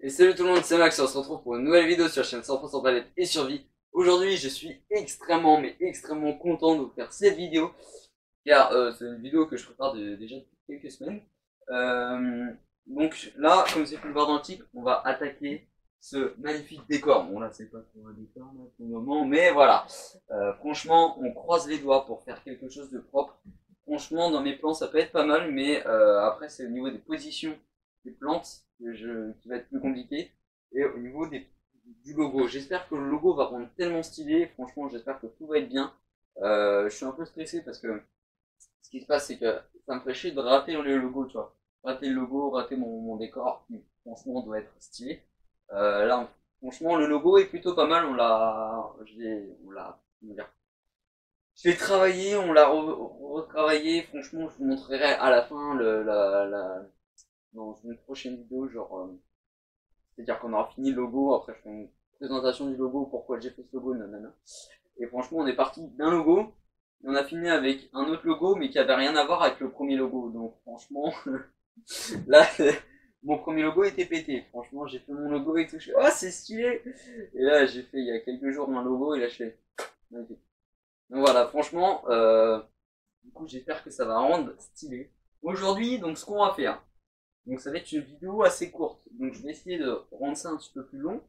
Et salut tout le monde, c'est Max et on se retrouve pour une nouvelle vidéo sur la chaîne 100% Planète et Survie. Aujourd'hui, je suis extrêmement, mais extrêmement content de vous faire cette vidéo, car c'est une vidéo que je prépare déjà depuis quelques semaines. Donc là, comme c'est pu le voir dans le titre, on va attaquer ce magnifique décor. Bon là, c'est pas pour un décor là, pour le moment, mais voilà. Franchement, on croise les doigts pour faire quelque chose de propre. Franchement, dans mes plans, ça peut être pas mal, mais après, c'est au niveau des positions des plantes qui va être plus compliqué. Et au niveau du logo, j'espère que le logo va rendre tellement stylé. Franchement, j'espère que tout va être bien. Je suis un peu stressé parce que ce qui se passe, c'est que ça me ferait chier de rater le logo, tu vois. Rater le logo, rater mon décor, qui franchement doit être stylé. Là, franchement, le logo est plutôt pas mal. Comment dire, je l'ai travaillé, on l'a retravaillé. Franchement, je vous montrerai à la fin dans une prochaine vidéo, c'est-à-dire qu'on aura fini le logo. Après, je ferai une présentation du logo, pourquoi j'ai fait ce logo, nanana. Et franchement, on est parti d'un logo, et on a fini avec un autre logo, mais qui avait rien à voir avec le premier logo. Donc, franchement, là, mon premier logo était pété. Franchement, j'ai fait mon logo et tout. Je fais, oh, c'est stylé! Et là, j'ai fait il y a quelques jours un logo, et là, je fais, magnifique. Donc voilà, franchement, du coup, j'espère que ça va rendre stylé. Aujourd'hui, donc, ce qu'on va faire. Donc, ça va être une vidéo assez courte. Donc, je vais essayer de rendre ça un petit peu plus long.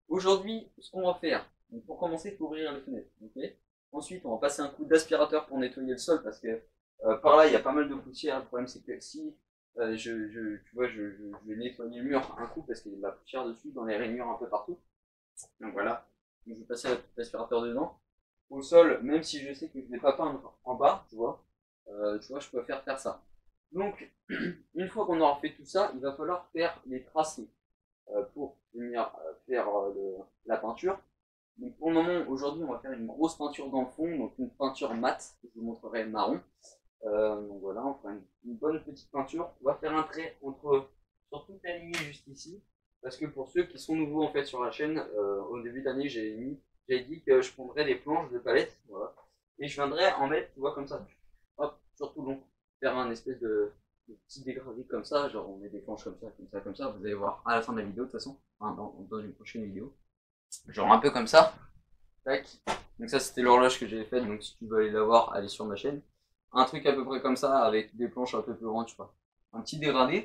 Aujourd'hui, ce qu'on va faire. Donc, pour commencer, il faut ouvrir les fenêtres. Okay. Ensuite, on va passer un coup d'aspirateur pour nettoyer le sol parce que par là, il y a pas mal de poussière. Le problème, c'est que si tu vois, je vais nettoyer le mur un coup parce qu'il y a de la poussière dessus, dans les rainures un peu partout. Donc voilà. Donc, je vais passer l'aspirateur dedans. Au sol, même si je sais que je ne vais pas peindre en bas, tu vois, je préfère faire ça. Donc, une fois qu'on aura fait tout ça, il va falloir faire les tracés pour venir faire la peinture. Donc pour le moment, aujourd'hui, on va faire une grosse peinture dans le fond, donc une peinture mate, que je vous montrerai marron. Donc voilà, on fera une bonne petite peinture. On va faire un trait sur toute la ligne juste ici, parce que pour ceux qui sont nouveaux en fait sur la chaîne, au début d'année, j'avais dit que je prendrais des planches de palette, voilà, et je viendrais en mettre, tu vois, comme ça, hop, sur tout le long, faire un espèce de petit dégradé comme ça, genre on met des planches comme ça, comme ça, comme ça, vous allez voir à la fin de la vidéo de toute façon, enfin, dans une prochaine vidéo, genre un peu comme ça, tac. Donc ça c'était l'horloge que j'avais faite, donc si tu veux aller la voir, allez sur ma chaîne. Un truc à peu près comme ça, avec des planches un peu plus grandes, tu vois. Un petit dégradé,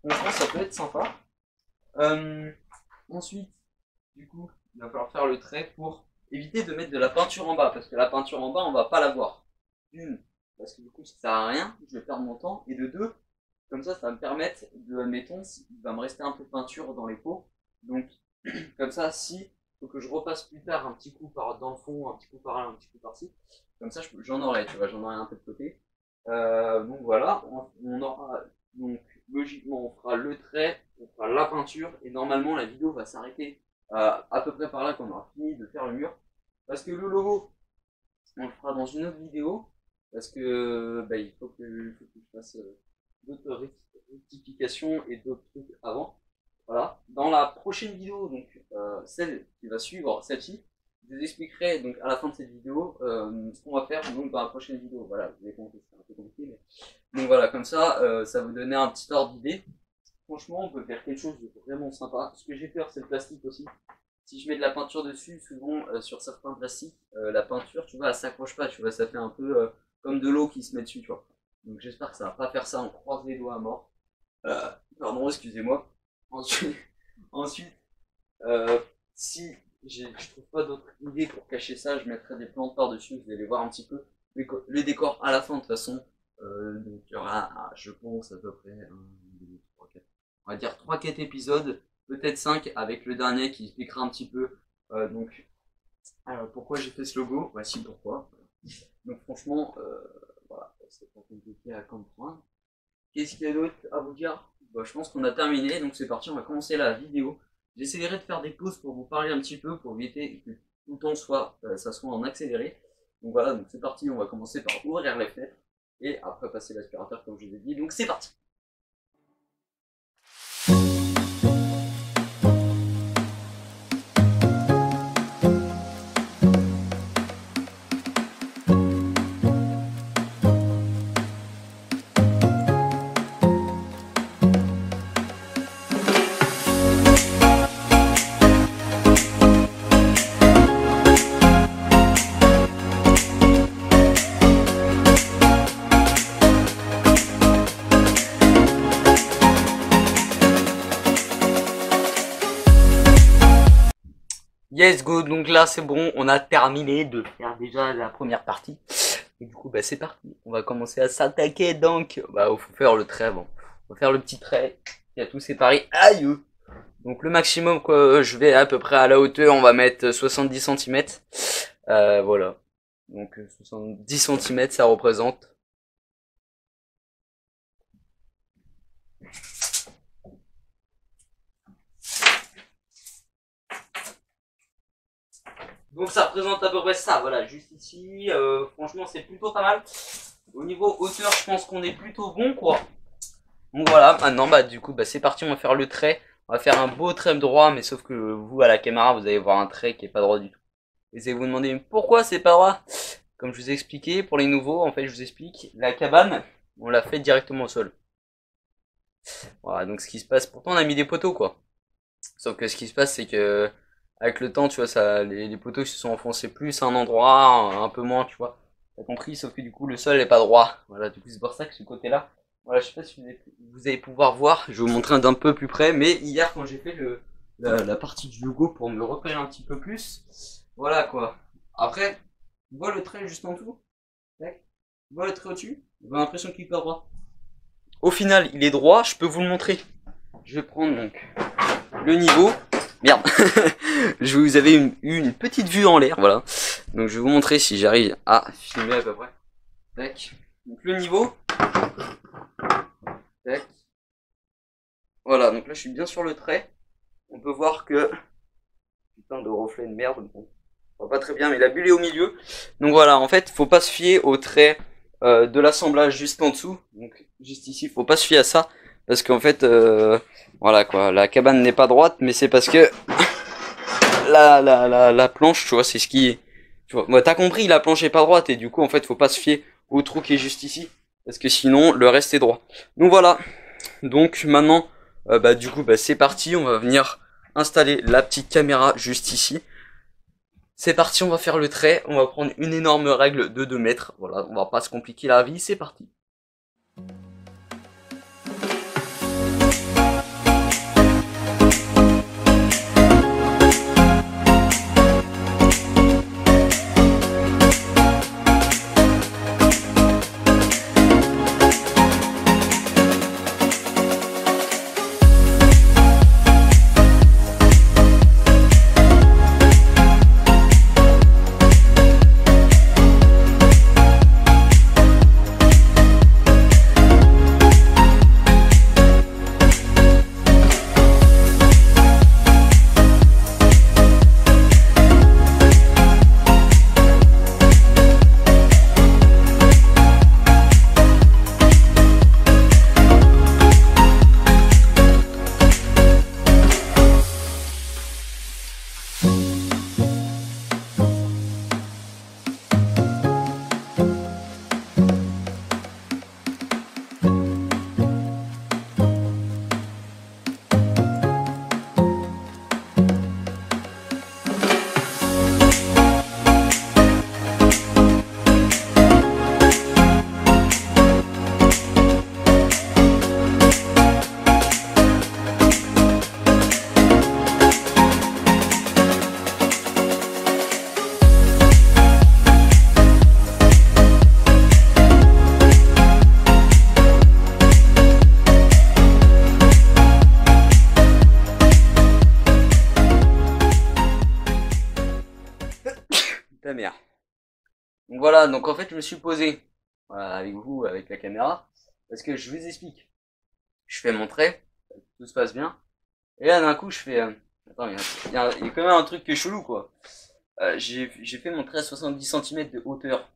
franchement ça peut être sympa. Ensuite, du coup, il va falloir faire le trait pour éviter de mettre de la peinture en bas, parce que la peinture en bas, on va pas la voir. Une, parce que du coup, ça sert à rien, je vais perdre mon temps. Et de deux, comme ça va me permettre de, admettons, il va me rester un peu de peinture dans les pots. Donc, comme ça, si faut que je repasse plus tard un petit coup dans le fond, un petit coup par là, un petit coup par-ci, comme ça, j'en aurai, tu vois, j'en aurai un peu de côté. Donc voilà, on aura, donc logiquement, on fera le trait, on fera la peinture, et normalement, la vidéo va s'arrêter à peu près par là qu'on aura fini de faire le mur. Parce que le logo, on le fera dans une autre vidéo, parce que il faut que je fasse d'autres rectifications et d'autres trucs avant. Voilà. Dans la prochaine vidéo, donc celle qui va suivre celle-ci, je vous expliquerai donc à la fin de cette vidéo ce qu'on va faire donc dans la prochaine vidéo. Voilà, vous avez compris, c'est un peu compliqué, mais donc voilà, comme ça, ça vous donner un petit ordre d'idée. Franchement, on peut faire quelque chose de vraiment sympa. Ce que j'ai fait, c'est le plastique aussi. Si je mets de la peinture dessus, souvent sur certains plastiques, la peinture, tu vois, elle s'accroche pas, tu vois, ça fait un peu comme de l'eau qui se met dessus, tu vois. Donc j'espère que ça va pas faire ça, on croise les doigts à mort. Pardon, excusez-moi. Ensuite, ensuite si je trouve pas d'autres idées pour cacher ça, je mettrai des plantes par-dessus, vous allez voir un petit peu le décor à la fin de toute façon. Donc il y aura, je pense, à peu près 1, 2, 3, 4, on va dire 3-4 épisodes, peut-être 5 avec le dernier qui expliquera un petit peu pourquoi j'ai fait ce logo. Voici pourquoi. Donc franchement, voilà, c'est pas compliqué à comprendre. Qu'est-ce qu'il y a d'autre à vous dire? Je pense qu'on a terminé, donc c'est parti, on va commencer la vidéo. J'essaierai de faire des pauses pour vous parler un petit peu, pour éviter que tout le temps ça soit en accéléré. Donc voilà, donc c'est parti, on va commencer par ouvrir les fenêtres, et après passer l'aspirateur comme je vous ai dit, donc c'est parti. Yes, go. Donc là, c'est bon. On a terminé de faire déjà la première partie. Et du coup, bah, c'est parti. On va commencer à s'attaquer. Donc, bah, faut faire le trait avant. On va faire le petit trait. Il y a tout séparé. Aïe! Donc, le maximum, quoi, je vais à peu près à la hauteur. On va mettre 70 centimètres. Voilà. Donc, 70 centimètres, ça représente. Donc ça représente à peu près ça, voilà, juste ici, franchement c'est plutôt pas mal. Au niveau hauteur, je pense qu'on est plutôt bon, quoi. Donc voilà, maintenant, bah du coup, bah c'est parti, on va faire le trait. On va faire un beau trait droit, mais sauf que vous, à la caméra, vous allez voir un trait qui est pas droit du tout. Et c'est vous demander pourquoi c'est pas droit. Comme je vous ai expliqué, pour les nouveaux, en fait, je vous explique, la cabane, on l'a fait directement au sol. Voilà, donc ce qui se passe, pourtant on a mis des poteaux, quoi. Sauf que ce qui se passe, c'est que avec le temps, tu vois, ça, les poteaux se sont enfoncés plus à un endroit, un peu moins, tu vois. T'as compris? Sauf que du coup, le sol est pas droit. Voilà, du coup, c'est pour ça que ce côté-là, voilà, je sais pas si vous allez pouvoir voir. Je vais vous montrer d'un peu plus près. Mais hier, quand j'ai fait la partie du logo pour me repérer un petit peu plus, voilà quoi. Après, tu vois le trait juste en dessous? Tac. Tu vois le trait au-dessus? J'ai l'impression qu'il est pas droit. Au final, il est droit. Je peux vous le montrer. Je vais prendre donc le niveau. Merde. Je vous avais eu une petite vue en l'air, voilà. Donc je vais vous montrer si j'arrive à filmer à peu près. Tac. Donc le niveau. Tac. Voilà, donc là je suis bien sur le trait. On peut voir que... Putain de reflet de merde. Bon, on voit pas très bien, mais la bulle est au milieu. Donc voilà, en fait, faut pas se fier au trait de l'assemblage juste en dessous. Donc juste ici, faut pas se fier à ça. Parce qu'en fait, voilà quoi, la cabane n'est pas droite, mais c'est parce que la planche, tu vois, c'est ce qui est, tu vois, moi, t'as compris, la planche est pas droite, et du coup, en fait, faut pas se fier au trou qui est juste ici, parce que sinon, le reste est droit. Donc voilà. Donc maintenant, bah, du coup, bah, c'est parti, on va venir installer la petite caméra juste ici. C'est parti, on va faire le trait, on va prendre une énorme règle de 2 mètres, voilà, on va pas se compliquer la vie, c'est parti. Ta mère. Donc voilà, donc en fait je me suis posé voilà, avec vous, avec la caméra, parce que je vous explique. Je fais mon trait, tout se passe bien, et là d'un coup je fais... attends, il y a quand même un truc qui est chelou quoi. J'ai fait mon trait à 70 centimètres de hauteur.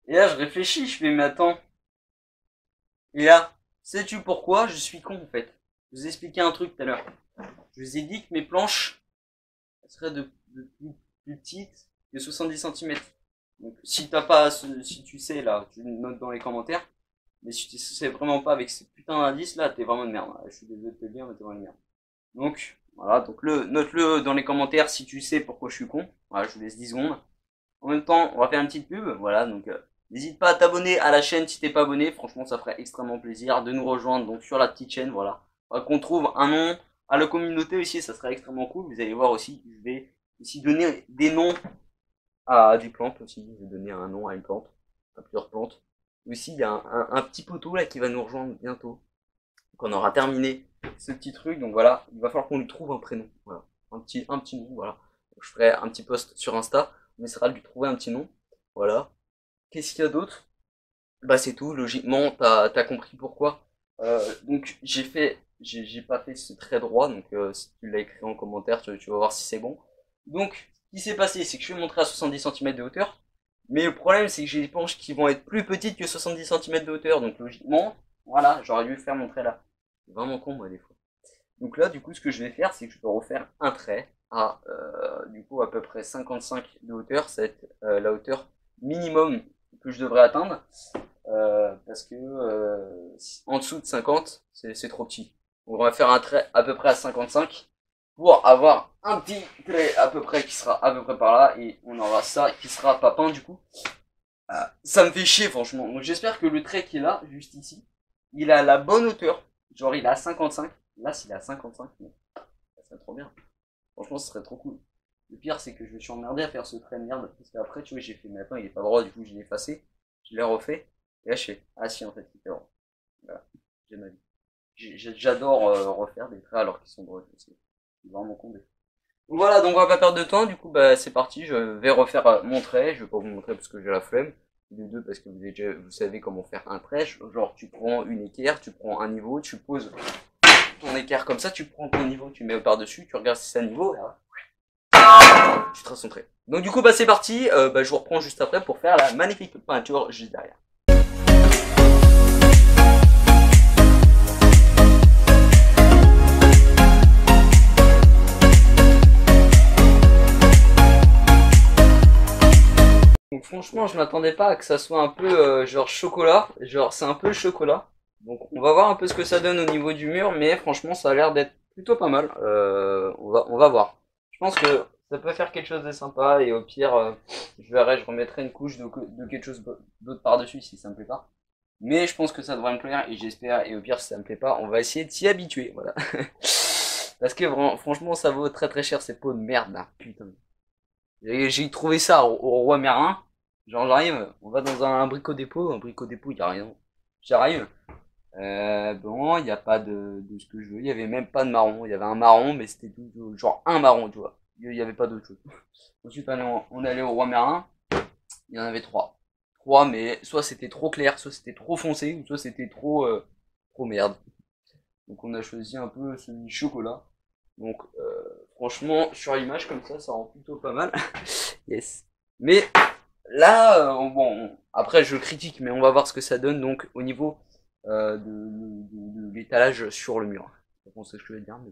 Et là je réfléchis, je fais mais attends. Et là, sais-tu pourquoi je suis con en fait? Je vous ai expliqué un truc tout à l'heure. Je vous ai dit que mes planches seraient de plus petites que 70 centimètres. Donc si t'as pas, si tu sais là, tu le notes dans les commentaires. Mais si tu sais vraiment pas avec ces putains d'indices là, t'es vraiment de merde. Je suis désolé de te le dire, mais t'es vraiment de merde. Donc voilà, donc note-le dans les commentaires si tu sais pourquoi je suis con. Voilà, je vous laisse 10 secondes. En même temps, on va faire une petite pub. Voilà, donc n'hésite pas à t'abonner à la chaîne si t'es pas abonné. Franchement, ça ferait extrêmement plaisir de nous rejoindre donc sur la petite chaîne. Voilà, qu'on trouve un nom à la communauté aussi, ça serait extrêmement cool. Vous allez voir aussi, je vais aussi donner des noms à des plantes aussi. Je vais donner un nom à une plante, à plusieurs plantes. Aussi, il y a un petit poteau là qui va nous rejoindre bientôt. Donc on aura terminé ce petit truc. Donc voilà, il va falloir qu'on lui trouve un prénom. Voilà, un petit nom. Voilà. Donc, je ferai un petit post sur Insta. On essaiera de lui trouver un petit nom. Voilà. Qu'est-ce qu'il y a d'autre? Bah c'est tout. Logiquement, t'as compris pourquoi. Donc j'ai pas fait ce trait droit. Donc si tu l'as écrit en commentaire, tu vas voir si c'est bon. Donc ce qui s'est passé, c'est que je vais montrer à 70 cm de hauteur. Mais le problème, c'est que j'ai des planches qui vont être plus petites que 70 cm de hauteur. Donc logiquement, voilà, j'aurais dû faire mon trait là. C'est vraiment con, moi, des fois. Donc là, du coup, ce que je vais faire, c'est que je vais refaire un trait à, du coup, à peu près 55 de hauteur. Ça va être la hauteur minimum que je devrais atteindre. Parce que en dessous de 50, c'est trop petit. Donc on va faire un trait à peu près à 55 pour avoir un petit trait à peu près qui sera à peu près par là, et on aura ça qui sera pas peint du coup. Ça me fait chier franchement. Donc j'espère que le trait qui est là, juste ici, il a la bonne hauteur. Genre il est à 55. Là s'il est à 55, ça serait trop bien. Franchement ce serait trop cool. Le pire c'est que je me suis emmerdé à faire ce trait de merde. Parce qu'après tu vois j'ai fait maintenant il est pas droit, du coup je l'ai effacé. Je l'ai refait. Et là je fais, ah si en fait il était droit. Voilà, j'ai ma vie. J'adore refaire des traits alors qu'ils sont droits. C'est vraiment con. Voilà, donc on va pas perdre de temps, du coup bah c'est parti, je vais refaire mon trait, je vais pas vous montrer parce que j'ai la flemme, les deux parce que vous savez comment faire un trait, genre tu prends une équerre, tu prends un niveau, tu poses ton équerre comme ça, tu prends ton niveau, tu mets par-dessus, tu regardes si c'est un niveau, et là, tu traces ton trait. Donc du coup bah c'est parti, je vous reprends juste après pour faire la magnifique peinture juste derrière. Donc franchement, je m'attendais pas à que ça soit un peu genre chocolat, genre c'est un peu chocolat. Donc on va voir un peu ce que ça donne au niveau du mur, mais franchement ça a l'air d'être plutôt pas mal. On va voir. Je pense que ça peut faire quelque chose de sympa, et au pire, je verrai, je remettrai une couche de quelque chose d'autre par-dessus si ça me plaît pas. Mais je pense que ça devrait me plaire, et j'espère, et au pire si ça me plaît pas, on va essayer de s'y habituer, voilà. Parce que franchement ça vaut très très cher ces pots de merde là, putain. J'ai trouvé ça au Roi Merlin. Genre j'arrive, on va dans un bricot dépôt il y a rien. J'arrive, bon, il y a pas de ce que je veux, il y avait même pas de marron, il y avait un marron, mais c'était tout, genre un marron, tu vois. Il y avait pas d'autre chose. Ensuite on allait au Roi Merlin, il y en avait trois. Trois, mais soit c'était trop clair, soit c'était trop foncé, ou soit c'était trop merde. Donc on a choisi un peu celui chocolat. Donc franchement sur l'image comme ça rend plutôt pas mal. Yes. Mais là, bon, après je critique, mais on va voir ce que ça donne donc au niveau de l'étalage sur le mur. Je pense ce que je veux dire. Mais...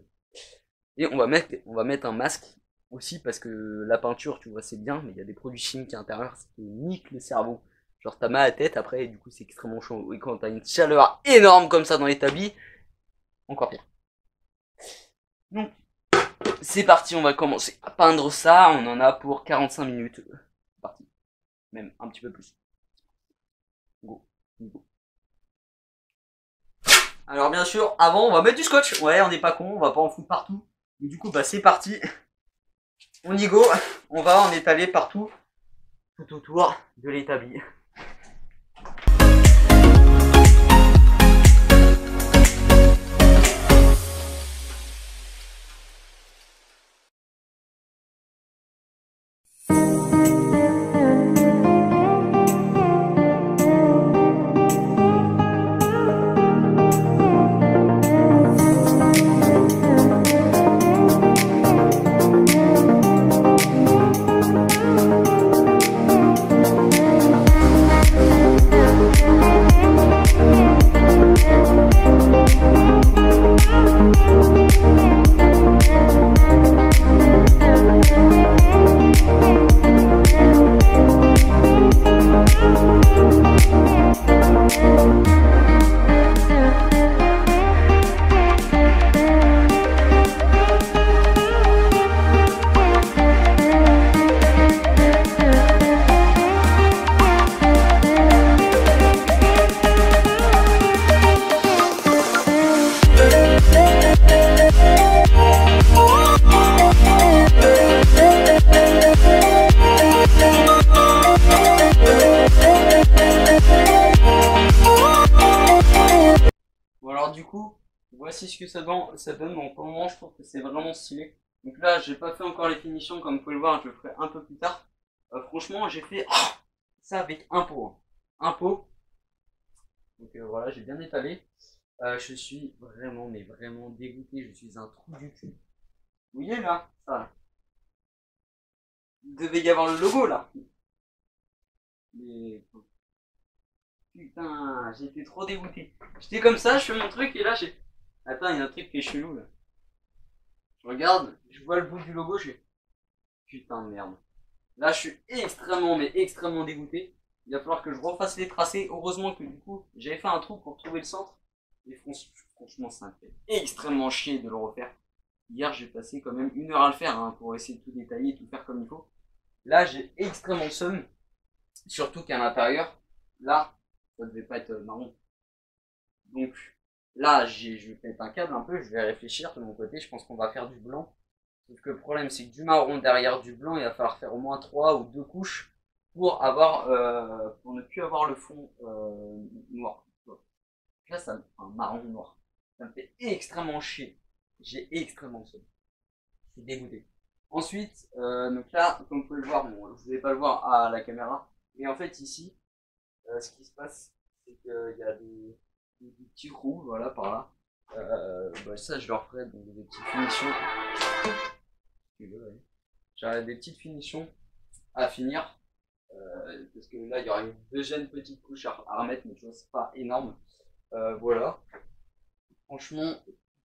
Et on va mettre un masque aussi parce que la peinture, tu vois, c'est bien, mais il y a des produits chimiques à l'intérieur, ça te nique le cerveau. Genre t'as mal à la tête après, et du coup c'est extrêmement chaud. Et quand t'as une chaleur énorme comme ça dans l'établi, encore pire. Donc c'est parti, on va commencer à peindre ça. On en a pour 45 minutes. C'est parti. Même un petit peu plus. Go. Go. Alors bien sûr, avant on va mettre du scotch. Ouais, on n'est pas con, on va pas en foutre partout. Mais du coup, bah c'est parti. On y go. On va en étaler partout, tout autour de l'établi. coup, voici ce que ça donne. Donc pour le moment, je trouve que c'est vraiment stylé. Donc là, j'ai pas fait encore les finitions, comme vous pouvez le voir, je le ferai un peu plus tard. Franchement, j'ai fait ça avec un pot. Hein. Un pot. Donc voilà, j'ai bien étalé. Je suis vraiment, mais vraiment dégoûté. Je suis un trou du cul. Vous voyez là, ça. Il devait y avoir le logo là. Mais putain, j'étais trop dégoûté. J'étais comme ça, je fais mon truc et là j'ai. Attends, il y a un truc qui est chelou là. Je regarde, je vois le bout du logo, je fais putain de merde. Là, je suis extrêmement, mais extrêmement dégoûté. Il va falloir que je refasse les tracés. Heureusement que du coup, j'avais fait un trou pour trouver le centre. Et franchement, ça me fait extrêmement chier de le refaire. Hier, j'ai passé quand même 1 heure à le faire hein, pour essayer de tout détailler, tout faire comme il faut. Là, j'ai extrêmement le seum. Surtout qu'à l'intérieur, là, ça devait pas être marron. Donc là, je vais mettre un câble un peu, je vais réfléchir de mon côté. Je pense qu'on va faire du blanc. Sauf que le problème, c'est que du marron derrière du blanc, il va falloir faire au moins 3 ou 2 couches pour pour ne plus avoir le fond noir. Là, ça me fait un marron noir. Ça me fait extrêmement chier. J'ai extrêmement chaud. Je suis dégoûté. Ensuite, donc là, comme vous pouvez le voir, bon, vous n'allez pas le voir à la caméra, mais en fait ici, ce qui se passe, c'est qu'il y a des petits trous, voilà, par là. Ça, je leur ferai donc, des petites finitions. J'aurai des petites finitions à finir. Parce que là, il y aura une deuxième petite couche à remettre, mais tu vois, c'est pas énorme. Voilà. Franchement,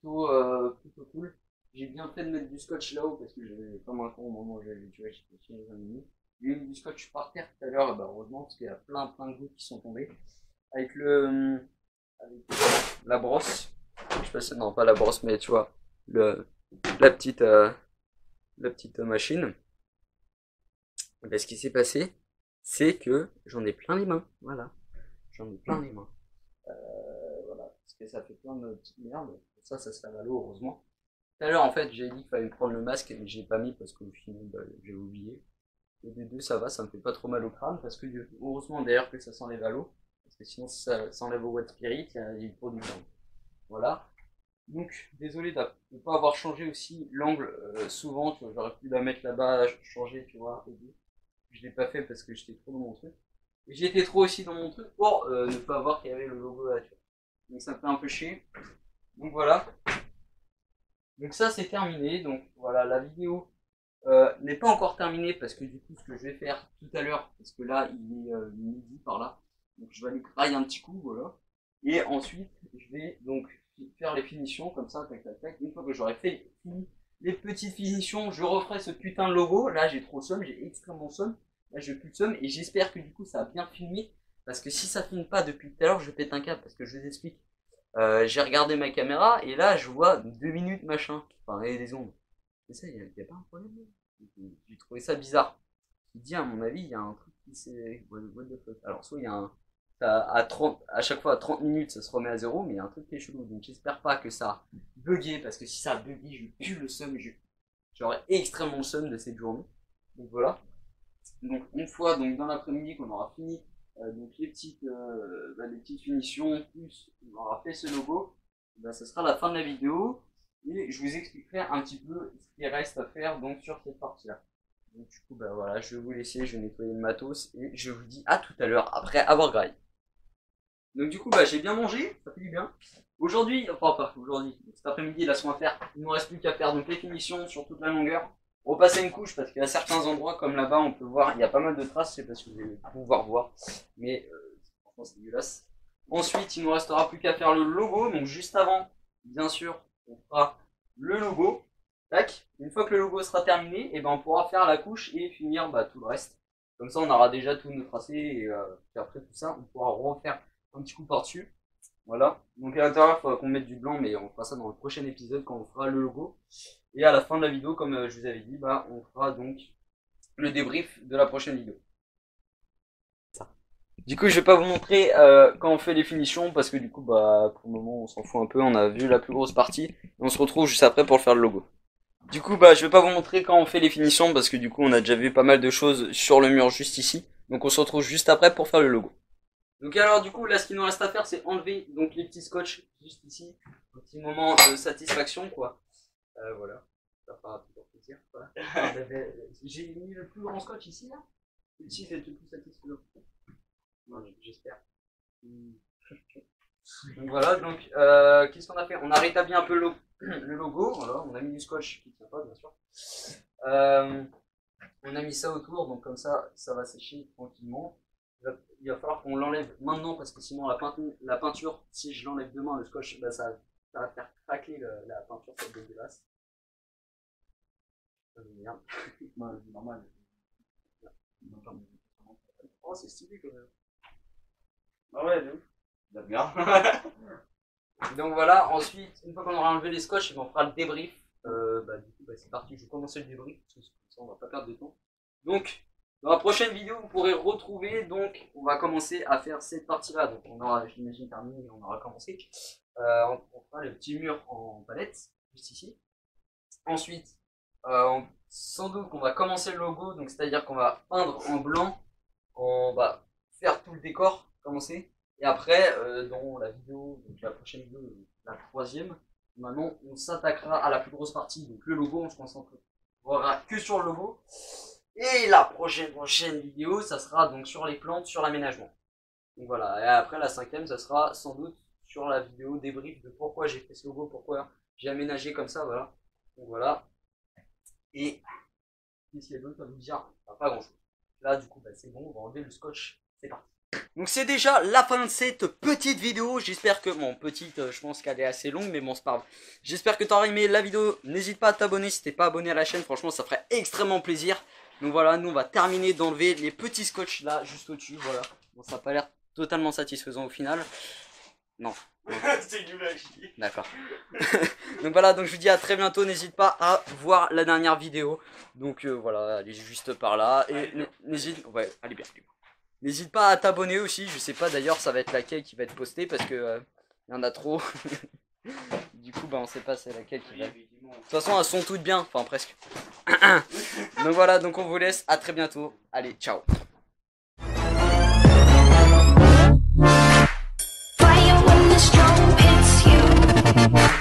plutôt cool. J'ai bien fait de mettre du scotch là-haut parce que j'avais comme un con au moment où j'avais, tu vois, j'étais fini les 20 minutes. J'ai eu du scotch par terre tout à l'heure, bah heureusement, parce qu'il y a plein de gouttes qui sont tombées. Avec avec la brosse. Je sais pas si, non, pas la brosse, mais tu vois, la petite, machine. Et ben, ce qui s'est passé, c'est que j'en ai plein les mains. Voilà. J'en ai plein les mains. Voilà. Parce que ça fait plein de petites merdes. Ça se lave à l'eau, heureusement. Tout à l'heure, en fait, j'ai dit qu'il fallait prendre le masque, mais je l'ai pas mis parce qu'au final, j'ai oublié. Et des deux, ça va, ça me fait pas trop mal au crâne parce que, heureusement d'ailleurs que ça s'enlève à l'eau. Parce que sinon, si ça s'enlève au wet spirit, il y a du produit dedans. Voilà. Donc, désolé de ne pas avoir changé aussi l'angle souvent, tu vois, j'aurais pu la mettre là-bas, changer, tu vois, je l'ai pas fait parce que j'étais trop dans mon truc. Et j'étais trop aussi dans mon truc pour ne pas voir qu'il y avait le logo là, tu vois. Donc ça me fait un peu chier. Donc voilà. Donc ça c'est terminé, donc voilà, la vidéo n'est pas encore terminée parce que du coup ce que je vais faire tout à l'heure, parce que là il est midi par là, donc je vais aller grailler un petit coup, voilà. Et ensuite je vais donc faire les finitions comme ça, tac tac tac. Une fois que j'aurai fait les petites finitions, je referai ce putain de logo. Là j'ai trop somme, j'ai extrêmement somme. Là j'ai plus de somme et j'espère que du coup ça a bien filmé. Parce que si ça filme pas depuis tout à l'heure, je pète un câble parce que je vous explique. J'ai regardé ma caméra et là je vois 2 minutes machin. Enfin, et des ondes. Mais ça, y a pas un problème. J'ai trouvé ça bizarre. Je me dis, à mon avis, il y a un truc qui s'est. What the fuck. Alors, soit il y a un. À chaque fois, à 30 minutes, ça se remet à zéro, mais il y a un truc qui est chelou. Donc, j'espère pas que ça a bugué, parce que si ça a bugué, je pue le seum. J'aurais extrêmement le seum de cette journée. Donc, voilà. Donc, une fois, donc, dans l'après-midi, qu'on aura fini donc les petites finitions, plus on aura fait ce logo, ça sera la fin de la vidéo. Et je vous expliquerai un petit peu ce qui reste à faire donc sur cette partie-là. Donc du coup, voilà, je vais vous laisser, je vais nettoyer le matos et je vous dis à tout à l'heure après avoir graillé. Donc du coup, j'ai bien mangé, ça fait du bien. Aujourd'hui, enfin pas aujourd'hui, cet après-midi, là, ce qu'on va faire, il ne nous reste plus qu'à faire donc les finitions sur toute la longueur. Repasser une couche parce qu'il y a certains endroits comme là-bas, on peut voir, il y a pas mal de traces, je sais pas si vous allez pouvoir voir, mais franchement c'est dégueulasse. Ensuite, il ne nous restera plus qu'à faire le logo, donc juste avant, bien sûr, on fera le logo. Tac. Une fois que le logo sera terminé, et on pourra faire la couche et finir tout le reste. Comme ça, on aura déjà tout nos tracés et puis après tout ça, on pourra refaire un petit coup par-dessus. Voilà. Donc à l'intérieur, il faudra qu'on mette du blanc, mais on fera ça dans le prochain épisode quand on fera le logo. Et à la fin de la vidéo, comme je vous avais dit, on fera donc le débrief de la prochaine vidéo. Du coup, je vais pas vous montrer quand on fait les finitions parce que du coup, pour le moment, on s'en fout un peu. On a vu la plus grosse partie et on se retrouve juste après pour faire le logo. Du coup, je vais pas vous montrer quand on fait les finitions parce que du coup, on a déjà vu pas mal de choses sur le mur juste ici. Donc, on se retrouve juste après pour faire le logo. Donc alors du coup là ce qu'il nous reste à faire c'est enlever donc les petits scotch juste ici, un petit moment de satisfaction quoi. Voilà, ça fera toujours plaisir. Voilà. J'ai mis le plus grand scotch ici là. Ici c'est le plus satisfaisant. J'espère. Donc voilà, donc qu'est-ce qu'on a fait? On a rétabli un peu le logo, voilà, on a mis du scotch qui ne tient pas bien sûr. On a mis ça autour, donc comme ça va sécher tranquillement. Il va falloir qu'on l'enlève maintenant parce que sinon la peinture, si je l'enlève demain, le scotch, bah, ça va faire craquer la peinture, c'est dégueulasse. Merde. Ouais, c'est normal. Oh, c'est stylé quand même. Ah ouais, de ouf. D'accord. Donc voilà, ensuite, une fois qu'on aura enlevé les scotch, on fera le débrief. Du coup, c'est parti, je vais commencer le débrief parce que ça, on va pas perdre de temps. Donc, dans la prochaine vidéo, vous pourrez retrouver, donc, on va commencer à faire cette partie-là. Donc, on aura, j'imagine, terminé, on aura commencé. On fera le petit mur en palette, juste ici. Ensuite, sans doute qu'on va commencer le logo, donc c'est-à-dire qu'on va peindre en blanc, on va faire tout le décor, commencer. Et après, dans la vidéo, donc la prochaine vidéo, la troisième, maintenant on s'attaquera à la plus grosse partie, donc le logo, on se concentrera que sur le logo. Et la prochaine vidéo, ça sera donc sur les plantes, sur l'aménagement. Donc voilà, et après la cinquième, ça sera sans doute sur la vidéo débrief de pourquoi j'ai fait ce logo, pourquoi j'ai aménagé comme ça, voilà. Donc voilà. Et qu'est-ce qu'il y a d'autre à vous dire? Pas grand chose. Là, du coup, c'est bon, on va enlever le scotch, c'est parti. Donc c'est déjà la fin de cette petite vidéo, j'espère que, bon petite, je pense qu'elle est assez longue mais bon c'est pas grave. J'espère que tu auras aimé la vidéo, n'hésite pas à t'abonner si t'es pas abonné à la chaîne, franchement ça ferait extrêmement plaisir. Donc voilà, nous on va terminer d'enlever les petits scotch là, juste au-dessus, voilà. Bon ça n'a pas l'air totalement satisfaisant au final. Non. C'est nul à chier. D'accord. Donc voilà, donc je vous dis à très bientôt, n'hésite pas à voir la dernière vidéo. Donc voilà, elle est juste par là. Et n'hésite, ouais, allez bien. N'hésite pas à t'abonner aussi, je sais pas d'ailleurs ça va être laquelle qui va être postée parce que y en a trop. Du coup on sait pas c'est laquelle qui va. De toute façon elles sont toutes bien, enfin presque. Donc voilà, donc on vous laisse, à très bientôt. Allez, ciao.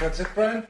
That's it, friend?